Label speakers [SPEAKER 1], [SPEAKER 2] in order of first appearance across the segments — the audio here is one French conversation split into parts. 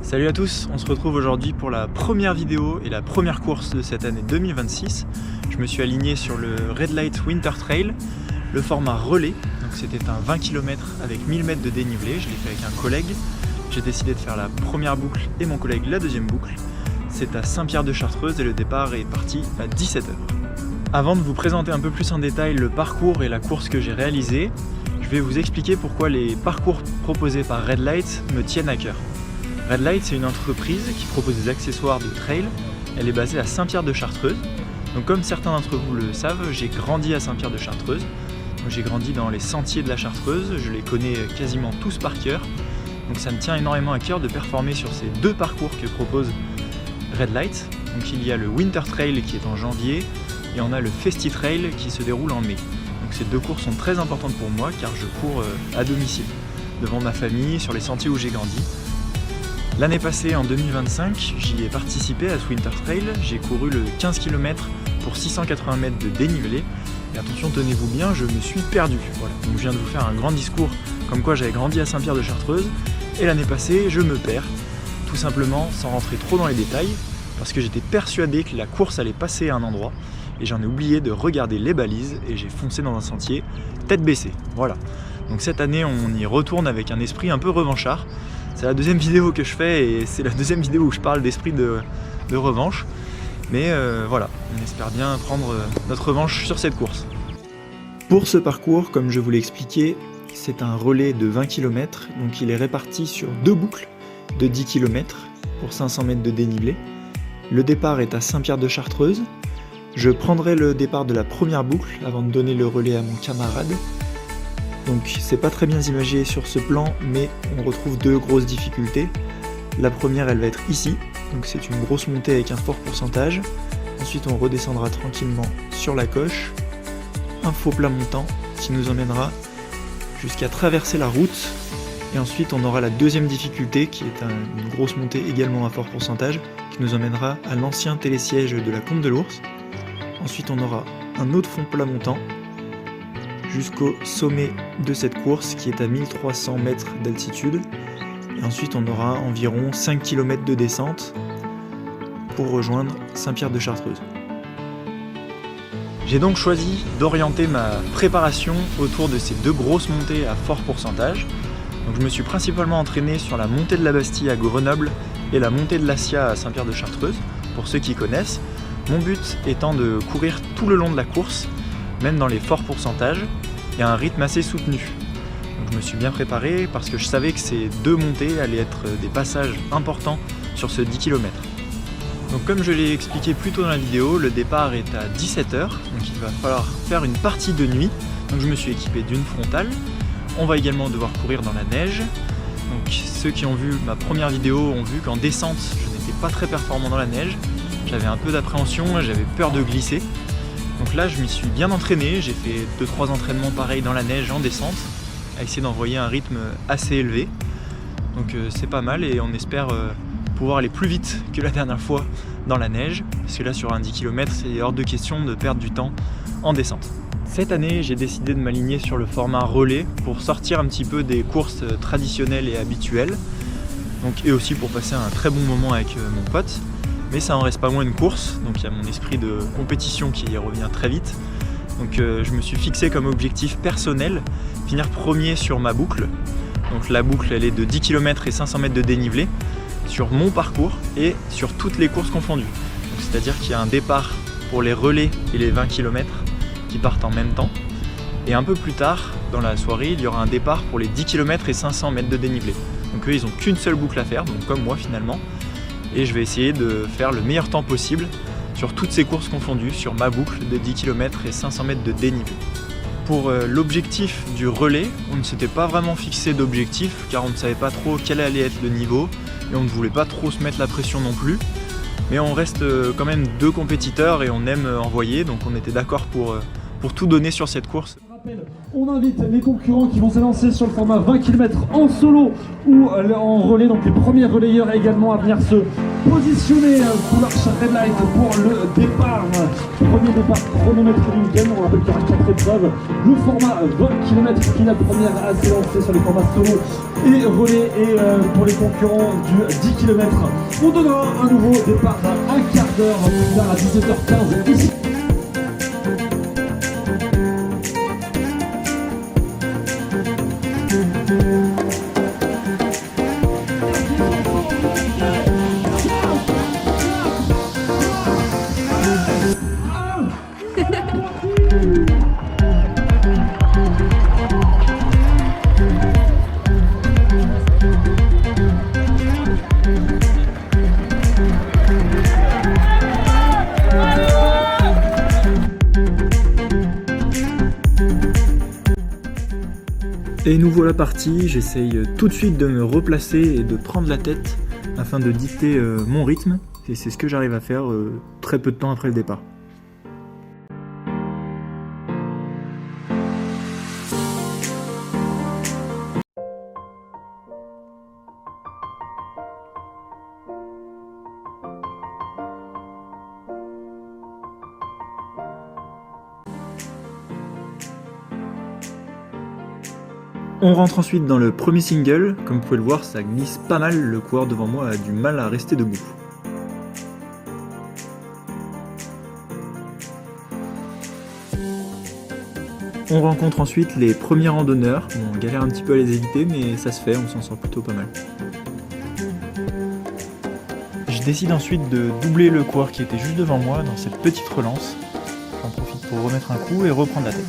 [SPEAKER 1] Salut à tous, on se retrouve aujourd'hui pour la première vidéo et la première course de cette année 2026. Je me suis aligné sur le Red Light Winter Trail, le format relais. Donc c'était un 20 km avec 1000 mètres de dénivelé, je l'ai fait avec un collègue. J'ai décidé de faire la première boucle et mon collègue la deuxième boucle. C'est à Saint-Pierre-de-Chartreuse et le départ est parti à 17 h. Avant de vous présenter un peu plus en détail le parcours et la course que j'ai réalisée, je vais vous expliquer pourquoi les parcours proposés par Red Light me tiennent à cœur. Red Light, c'est une entreprise qui propose des accessoires de trail. Elle est basée à Saint-Pierre-de-Chartreuse. Donc comme certains d'entre vous le savent, j'ai grandi à Saint-Pierre-de-Chartreuse. J'ai grandi dans les sentiers de la Chartreuse, je les connais quasiment tous par cœur. Donc ça me tient énormément à cœur de performer sur ces deux parcours que propose Red Light. Donc il y a le Winter Trail qui est en janvier et on a le Festi Trail qui se déroule en mai. Donc ces deux courses sont très importantes pour moi car je cours à domicile, devant ma famille, sur les sentiers où j'ai grandi. L'année passée, en 2025, j'y ai participé à ce Winter Trail. J'ai couru le 15 km pour 680 mètres de dénivelé. Et attention, tenez-vous bien, je me suis perdu. Voilà. Donc je viens de vous faire un grand discours comme quoi j'avais grandi à Saint-Pierre-de-Chartreuse. Et l'année passée, je me perds. Tout simplement, sans rentrer trop dans les détails, parce que j'étais persuadé que la course allait passer à un endroit. Et j'en ai oublié de regarder les balises et j'ai foncé dans un sentier, tête baissée. Voilà. Donc cette année, on y retourne avec un esprit un peu revanchard. C'est la deuxième vidéo que je fais et c'est la deuxième vidéo où je parle d'esprit de revanche. Mais voilà, on espère bien prendre notre revanche sur cette course. Pour ce parcours, comme je vous l'ai expliqué, c'est un relais de 20 km. Donc il est réparti sur deux boucles de 10 km pour 500 mètres de dénivelé. Le départ est à Saint-Pierre-de-Chartreuse. Je prendrai le départ de la première boucle avant de donner le relais à mon camarade. Donc c'est pas très bien imagé sur ce plan, mais on retrouve deux grosses difficultés. La première, elle va être ici, donc c'est une grosse montée avec un fort pourcentage. Ensuite on redescendra tranquillement sur la coche, un faux plat montant qui nous emmènera jusqu'à traverser la route. Et ensuite on aura la deuxième difficulté qui est une grosse montée également à fort pourcentage, qui nous emmènera à l'ancien télésiège de la Combe de l'Ours. Ensuite on aura un autre fond plat montant jusqu'au sommet de cette course qui est à 1300 mètres d'altitude. Et ensuite on aura environ 5 km de descente pour rejoindre Saint-Pierre-de-Chartreuse. J'ai donc choisi d'orienter ma préparation autour de ces deux grosses montées à fort pourcentage. Donc je me suis principalement entraîné sur la montée de la Bastille à Grenoble et la montée de l'Assia à Saint-Pierre-de-Chartreuse, pour ceux qui connaissent. Mon but étant de courir tout le long de la course, même dans les forts pourcentages, et à un rythme assez soutenu. Donc je me suis bien préparé parce que je savais que ces deux montées allaient être des passages importants sur ce 10 km. Donc comme je l'ai expliqué plus tôt dans la vidéo, le départ est à 17 h, donc il va falloir faire une partie de nuit. Donc je me suis équipé d'une frontale. On va également devoir courir dans la neige. Donc ceux qui ont vu ma première vidéo ont vu qu'en descente, je n'étais pas très performant dans la neige. J'avais un peu d'appréhension, j'avais peur de glisser. Donc là je m'y suis bien entraîné, j'ai fait 2-3 entraînements pareils dans la neige en descente, à essayer d'envoyer un rythme assez élevé. Donc c'est pas mal et on espère pouvoir aller plus vite que la dernière fois dans la neige, parce que là sur un 10 km c'est hors de question de perdre du temps en descente. Cette année j'ai décidé de m'aligner sur le format relais pour sortir un petit peu des courses traditionnelles et habituelles, donc, et aussi pour passer un très bon moment avec mon pote. Mais ça en reste pas moins une course, donc il y a mon esprit de compétition qui revient très vite. Donc je me suis fixé comme objectif personnel, finir premier sur ma boucle. Donc la boucle elle est de 10 km et 500 mètres de dénivelé, sur mon parcours et sur toutes les courses confondues. C'est-à-dire qu'il y a un départ pour les relais et les 20 km qui partent en même temps. Et un peu plus tard, dans la soirée, il y aura un départ pour les 10 km et 500 mètres de dénivelé. Donc eux ils n'ont qu'une seule boucle à faire, donc comme moi finalement. Et je vais essayer de faire le meilleur temps possible sur toutes ces courses confondues, sur ma boucle de 10 km et 500 mètres de dénivelé. Pour l'objectif du relais, on ne s'était pas vraiment fixé d'objectif car on ne savait pas trop quel allait être le niveau et on ne voulait pas trop se mettre la pression non plus. Mais on reste quand même deux compétiteurs et on aime envoyer, donc on était d'accord pour tout donner sur cette course.
[SPEAKER 2] On invite les concurrents qui vont s'élancer sur le format 20 km en solo ou en relais, donc les premiers relayeurs également à venir se positionnés sous l'arche red light pour le départ. Premier départ chronométré du week-end. On rappelle qu'il y aura 4 épreuves. Le format 20 km qui est la première à s'élancer sur les formats solo et relais. Et pour les concurrents du 10 km, on donnera un nouveau départ à un quart d'heure plus tard à 17h15 ici.
[SPEAKER 1] Et nous voilà partis, j'essaye tout de suite de me replacer et de prendre la tête afin de dicter mon rythme, et c'est ce que j'arrive à faire très peu de temps après le départ. On rentre ensuite dans le premier single, comme vous pouvez le voir ça glisse pas mal, le coureur devant moi a du mal à rester debout. On rencontre ensuite les premiers randonneurs, on galère un petit peu à les éviter mais ça se fait, on s'en sort plutôt pas mal. Je décide ensuite de doubler le coureur qui était juste devant moi dans cette petite relance. J'en profite pour remettre un coup et reprendre la tête.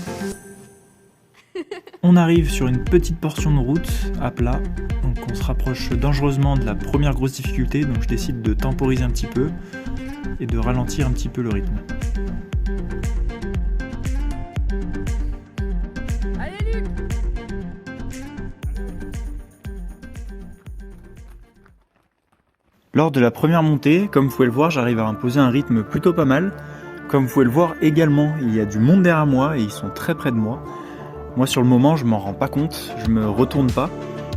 [SPEAKER 1] On arrive sur une petite portion de route à plat, donc on se rapproche dangereusement de la première grosse difficulté, donc je décide de temporiser un petit peu et de ralentir un petit peu le rythme.
[SPEAKER 3] Allez Luc!
[SPEAKER 1] Lors de la première montée, comme vous pouvez le voir, j'arrive à imposer un rythme plutôt pas mal. Comme vous pouvez le voir également, il y a du monde derrière moi et ils sont très près de moi. Moi sur le moment je m'en rends pas compte, je me retourne pas,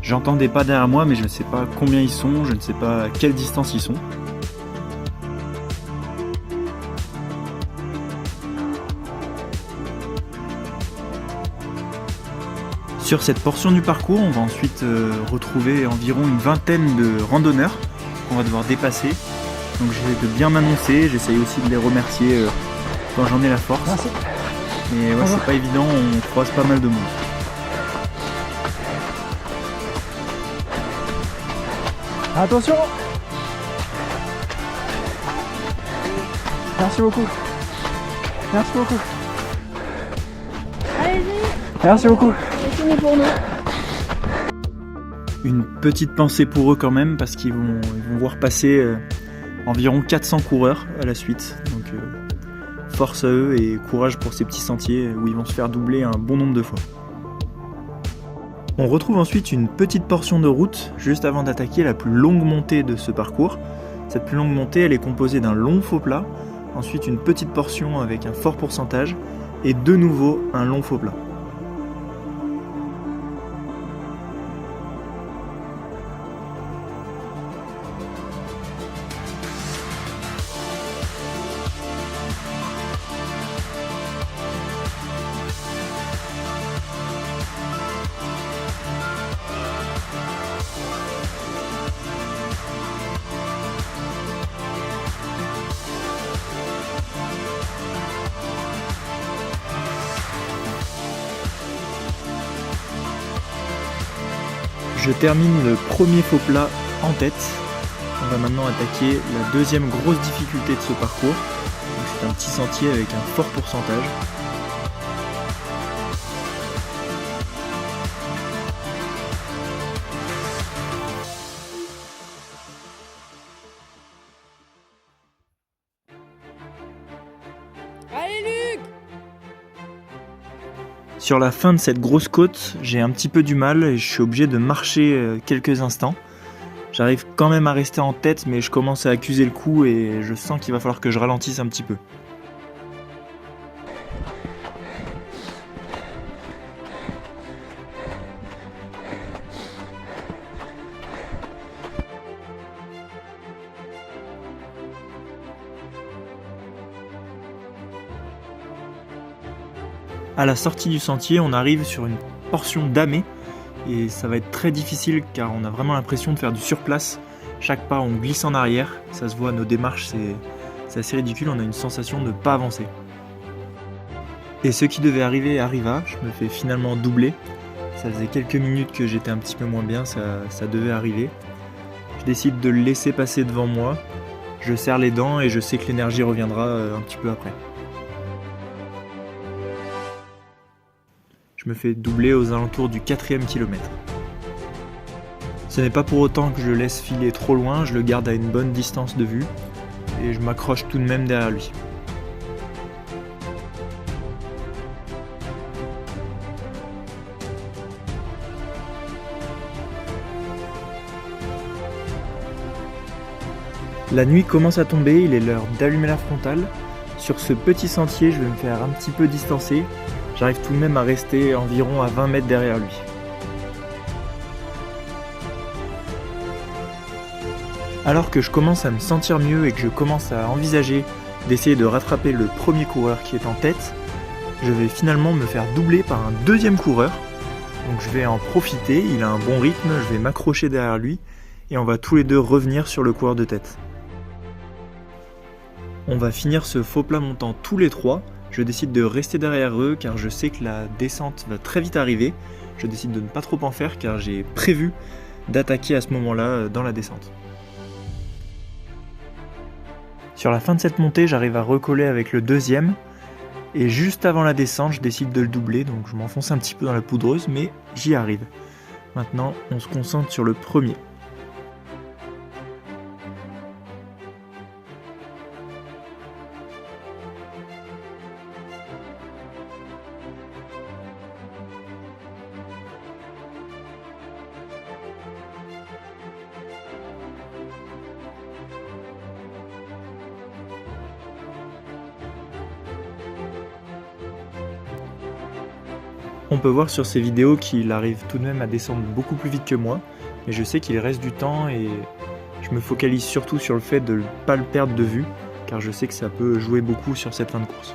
[SPEAKER 1] j'entends des pas derrière moi mais je ne sais pas combien ils sont, je ne sais pas à quelle distance ils sont. Sur cette portion du parcours, on va ensuite retrouver environ une vingtaine de randonneurs qu'on va devoir dépasser. Donc j'essaie de bien m'annoncer, j'essaye aussi de les remercier quand j'en ai la force.
[SPEAKER 2] Merci.
[SPEAKER 1] Mais ouais, c'est pas évident, on croise pas mal de monde.
[SPEAKER 2] Attention! Merci beaucoup. Merci beaucoup.
[SPEAKER 3] Allez-y!
[SPEAKER 2] Merci beaucoup.
[SPEAKER 3] C'est fini pour nous.
[SPEAKER 1] Une petite pensée pour eux quand même, parce qu'ils vont voir passer environ 400 coureurs à la suite. Donc force à eux et courage pour ces petits sentiers où ils vont se faire doubler un bon nombre de fois. On retrouve ensuite une petite portion de route juste avant d'attaquer la plus longue montée de ce parcours. Cette plus longue montée, elle est composée d'un long faux plat, ensuite une petite portion avec un fort pourcentage et de nouveau un long faux plat. Je termine le premier faux plat en tête. On va maintenant attaquer la deuxième grosse difficulté de ce parcours. C'est un petit sentier avec un fort pourcentage.
[SPEAKER 3] Allez Luc!
[SPEAKER 1] Sur la fin de cette grosse côte, j'ai un petit peu du mal et je suis obligé de marcher quelques instants. J'arrive quand même à rester en tête, mais je commence à accuser le coup et je sens qu'il va falloir que je ralentisse un petit peu. À la sortie du sentier, on arrive sur une portion damée et ça va être très difficile car on a vraiment l'impression de faire du surplace. Chaque pas on glisse en arrière, ça se voit à nos démarches, c'est assez ridicule, on a une sensation de ne pas avancer. Et ce qui devait arriver arriva, je me fais finalement doubler. Ça faisait quelques minutes que j'étais un petit peu moins bien, ça devait arriver. Je décide de le laisser passer devant moi, je serre les dents et je sais que l'énergie reviendra un petit peu après. Je me fais doubler aux alentours du 4e kilomètre. Ce n'est pas pour autant que je le laisse filer trop loin, je le garde à une bonne distance de vue et je m'accroche tout de même derrière lui. La nuit commence à tomber, il est l'heure d'allumer la frontale. Sur ce petit sentier, je vais me faire un petit peu distancer. J'arrive tout de même à rester environ à 20 mètres derrière lui. Alors que je commence à me sentir mieux et que je commence à envisager d'essayer de rattraper le premier coureur qui est en tête, je vais finalement me faire doubler par un deuxième coureur. Donc je vais en profiter, il a un bon rythme, je vais m'accrocher derrière lui et on va tous les deux revenir sur le coureur de tête. On va finir ce faux plat montant tous les trois. Je décide de rester derrière eux car je sais que la descente va très vite arriver. Je décide de ne pas trop en faire car j'ai prévu d'attaquer à ce moment-là dans la descente. Sur la fin de cette montée, j'arrive à recoller avec le deuxième. Et juste avant la descente, je décide de le doubler. Donc je m'enfonce un petit peu dans la poudreuse, mais j'y arrive. Maintenant, on se concentre sur le premier. On peut voir sur ces vidéos qu'il arrive tout de même à descendre beaucoup plus vite que moi, mais je sais qu'il reste du temps et je me focalise surtout sur le fait de ne pas le perdre de vue, car je sais que ça peut jouer beaucoup sur cette fin de course.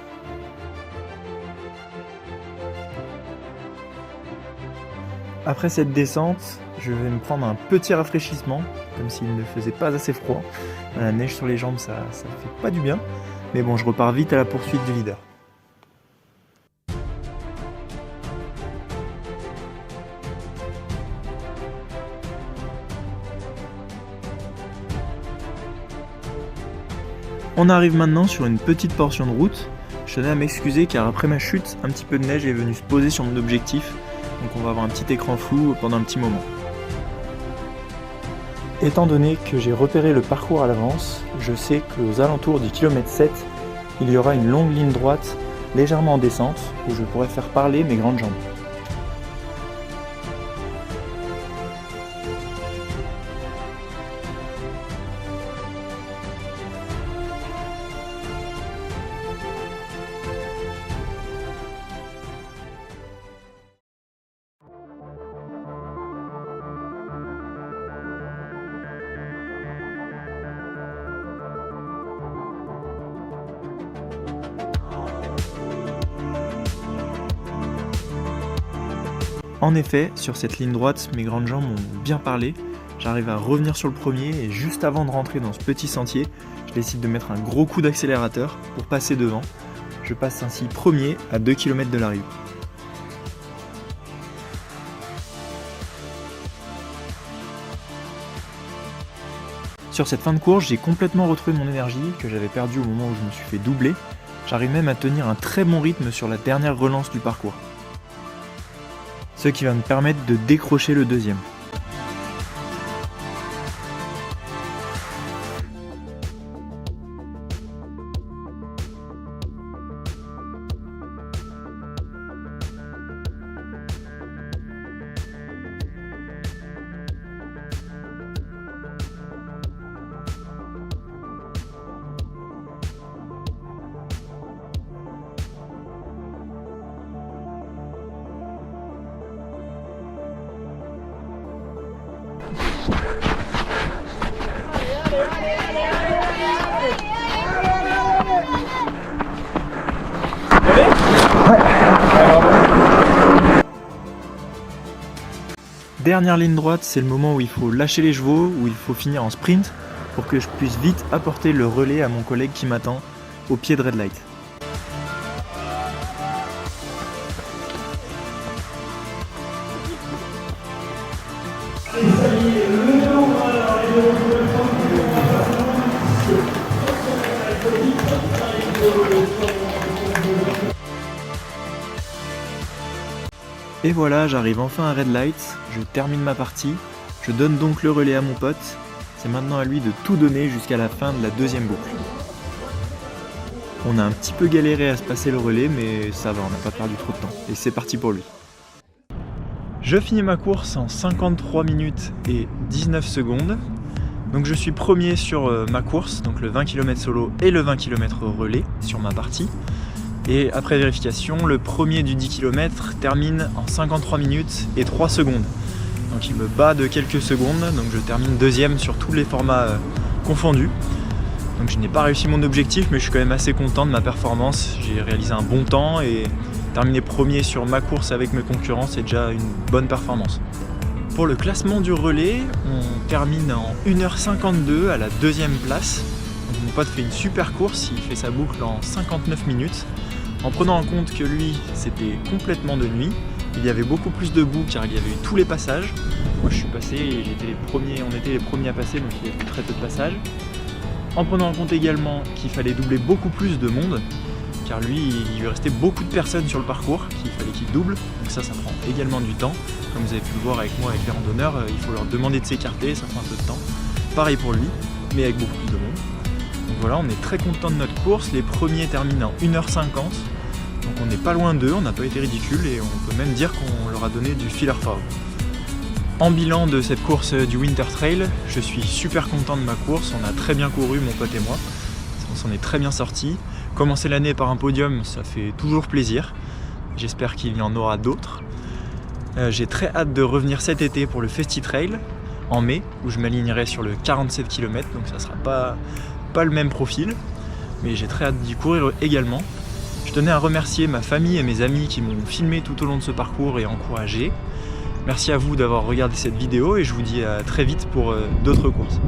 [SPEAKER 1] Après cette descente, je vais me prendre un petit rafraîchissement, comme s'il ne faisait pas assez froid. La neige sur les jambes, ça fait pas du bien, mais bon, je repars vite à la poursuite du leader. On arrive maintenant sur une petite portion de route. Je tenais à m'excuser car après ma chute, un petit peu de neige est venue se poser sur mon objectif. Donc on va avoir un petit écran flou pendant un petit moment. Étant donné que j'ai repéré le parcours à l'avance, je sais qu'aux alentours du kilomètre 7, il y aura une longue ligne droite légèrement en descente où je pourrai faire parler mes grandes jambes. En effet, sur cette ligne droite, mes grandes jambes ont bien parlé. J'arrive à revenir sur le premier et juste avant de rentrer dans ce petit sentier, je décide de mettre un gros coup d'accélérateur pour passer devant. Je passe ainsi premier à 2 km de l'arrivée. Sur cette fin de course, j'ai complètement retrouvé mon énergie que j'avais perdue au moment où je me suis fait doubler. J'arrive même à tenir un très bon rythme sur la dernière relance du parcours. Ce qui va me permettre de décrocher le deuxième. Dernière ligne droite, c'est le moment où il faut lâcher les chevaux, où il faut finir en sprint pour que je puisse vite apporter le relais à mon collègue qui m'attend au pied de Red Light. Et voilà, j'arrive enfin à Red Light, je termine ma partie, je donne donc le relais à mon pote, c'est maintenant à lui de tout donner jusqu'à la fin de la deuxième boucle. On a un petit peu galéré à se passer le relais, mais ça va, on n'a pas perdu trop de temps, et c'est parti pour lui. Je finis ma course en 53 minutes et 19 secondes, donc je suis premier sur ma course, donc le 20 km solo et le 20 km relais sur ma partie. Et après vérification, le premier du 10 km termine en 53 minutes et 3 secondes. Donc il me bat de quelques secondes, donc je termine deuxième sur tous les formats confondus. Donc je n'ai pas réussi mon objectif, mais je suis quand même assez content de ma performance. J'ai réalisé un bon temps et terminer premier sur ma course avec mes concurrents, c'est déjà une bonne performance. Pour le classement du relais, on termine en 1h52 à la deuxième place. Donc mon pote fait une super course, il fait sa boucle en 59 minutes. En prenant en compte que lui, c'était complètement de nuit, il y avait beaucoup plus de boue car il y avait eu tous les passages. Moi je suis passé et on était les premiers à passer, donc il y avait très peu de passages. En prenant en compte également qu'il fallait doubler beaucoup plus de monde, car lui, il lui restait beaucoup de personnes sur le parcours, qu'il fallait qu'il double, donc ça prend également du temps. Comme vous avez pu le voir avec moi avec les randonneurs, il faut leur demander de s'écarter, ça prend un peu de temps. Pareil pour lui, mais avec beaucoup plus de monde. Donc voilà, on est très content de notre course, les premiers terminent en 1h50, donc on n'est pas loin d'eux, on n'a pas été ridicule et on peut même dire qu'on leur a donné du fil à retordre. En bilan de cette course du Winter Trail, je suis super content de ma course, on a très bien couru mon pote et moi, on s'en est très bien sortis. Commencer l'année par un podium, ça fait toujours plaisir, j'espère qu'il y en aura d'autres. J'ai très hâte de revenir cet été pour le Festi Trail en mai, où je m'alignerai sur le 47 km, donc ça sera pas le même profil, mais j'ai très hâte d'y courir également. Je tenais à remercier ma famille et mes amis qui m'ont filmé tout au long de ce parcours et encouragé. Merci à vous d'avoir regardé cette vidéo et je vous dis à très vite pour d'autres courses.